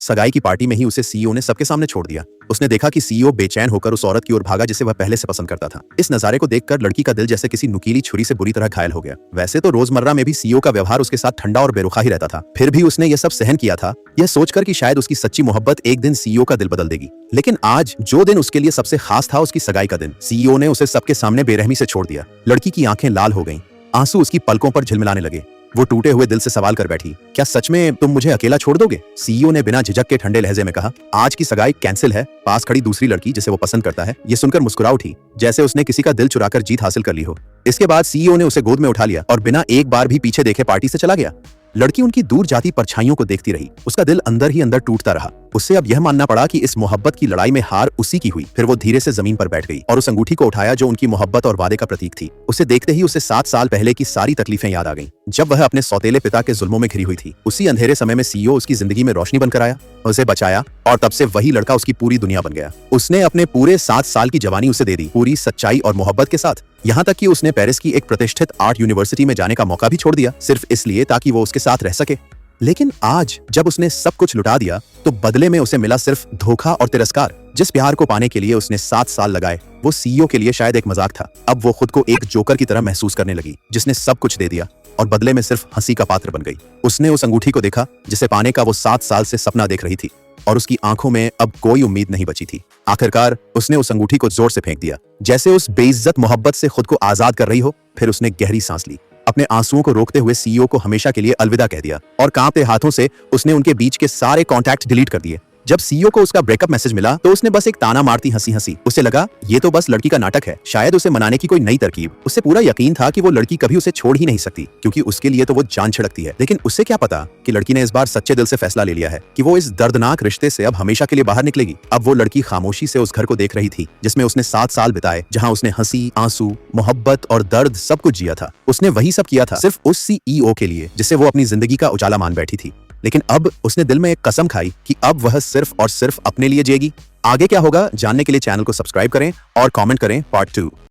सगाई की पार्टी में ही उसे सीईओ ने सबके सामने छोड़ दिया। उसने देखा कि सीईओ बेचैन होकर उस औरत की ओर भागा जिसे वह पहले से पसंद करता था। इस नजारे को देखकर लड़की का दिल जैसे किसी नुकीली छुरी से बुरी तरह घायल हो गया। वैसे तो रोजमर्रा में भी सीईओ का व्यवहार उसके साथ ठंडा और बेरुखा ही रहता था, फिर भी उसने यह सब सहन किया था, यह सोचकर कि शायद उसकी सच्ची मोहब्बत एक दिन सीईओ का दिल बदल देगी। लेकिन आज जो दिन उसके लिए सबसे खास था, उसकी सगाई का दिन, सीईओ ने उसे सबके सामने बेरहमी से छोड़ दिया। लड़की की आंखें लाल हो गईं, आंसू उसकी पलकों पर झिलमिलाने लगे। वो टूटे हुए दिल से सवाल कर बैठी, क्या सच में तुम मुझे अकेला छोड़ दोगे? सीईओ ने बिना झिझक के ठंडे लहजे में कहा। आज की सगाई कैंसिल है। पास खड़ी दूसरी लड़की जिसे वो पसंद करता है ये सुनकर मुस्कुरा उठी, जैसे उसने किसी का दिल चुराकर जीत हासिल कर ली हो। इसके बाद सीईओ ने उसे गोद में उठा लिया और बिना एक बार भी पीछे देखे पार्टी से चला गया। लड़की उनकी दूर जाती परछाइयों को देखती रही। उसका दिल अंदर ही अंदर टूटता रहा। उससे अब यह मानना पड़ा कि इस मोहब्बत की लड़ाई में हार उसी की हुई। फिर वो धीरे से जमीन पर बैठ गई और उस अंगूठी को उठाया जो उनकी मोहब्बत और वादे का प्रतीक थी। उसे देखते ही उसे 7 साल पहले की सारी तकलीफें याद आ गईं, जब वह अपने सौतेले पिता के जुल्मों में घिरी हुई थी। उसी अंधेरे समय में सीईओ उसकी जिंदगी में रोशनी बनकर आया, उसे बचाया और तब से वही लड़का उसकी पूरी दुनिया बन गया। उसने अपने पूरे 7 साल की जवानी उसे दे दी, पूरी सच्चाई और मोहब्बत के साथ। यहाँ तक कि उसने पेरिस की एक प्रतिष्ठित आर्ट यूनिवर्सिटी में जाने का मौका भी छोड़ दिया, सिर्फ इसलिए ताकि वो उसके साथ रह सके। लेकिन आज जब उसने सब कुछ लुटा दिया तो बदले में उसे मिला सिर्फ धोखा और तिरस्कार। जिस प्यार को पाने के लिए उसने 7 साल लगाए, वो सीईओ के लिए शायद एक मजाक था। अब वो खुद को एक जोकर की तरह महसूस करने लगी, जिसने सब कुछ दे दिया और बदले में सिर्फ हंसी का पात्र बन गई। उसने उस अंगूठी को देखा जिसे पाने का वो 7 साल से सपना देख रही थी, और उसकी आंखों में अब कोई उम्मीद नहीं बची थी। आखिरकार उसने उस अंगूठी को जोर से फेंक दिया, जैसे उस बेइज्जत मोहब्बत से खुद को आजाद कर रही हो। फिर उसने गहरी सांस ली, अपने आंसुओं को रोकते हुए सीईओ को हमेशा के लिए अलविदा कह दिया और कांपते हाथों से उसने उनके बीच के सारे कॉन्टैक्ट डिलीट कर दिए। जब सीईओ को उसका ब्रेकअप मैसेज मिला तो उसने बस एक ताना मारती हंसी। उसे लगा ये तो बस लड़की का नाटक है, शायद उसे मनाने की कोई नई तरकीब। उसे पूरा यकीन था कि वो लड़की कभी उसे छोड़ ही नहीं सकती, क्योंकि उसके लिए तो वो जान छिड़कती है। लेकिन उसे क्या पता कि लड़की ने इस बार सच्चे दिल से फैसला ले लिया है कि वो इस दर्दनाक रिश्ते से अब हमेशा के लिए बाहर निकलेगी। अब वो लड़की खामोशी से उस घर को देख रही थी जिसमें उसने 7 साल बिताए, जहाँ उसने हंसी, आंसू, मोहब्बत और दर्द सब कुछ जिया था। उसने वही सब किया था सिर्फ उस सीईओ के लिए जिसे वो अपनी जिंदगी का उजाला मान बैठी थी। लेकिन अब उसने दिल में एक कसम खाई कि अब वह सिर्फ और सिर्फ अपने लिए जिएगी। आगे क्या होगा जानने के लिए चैनल को सब्सक्राइब करें और कमेंट करें पार्ट 2।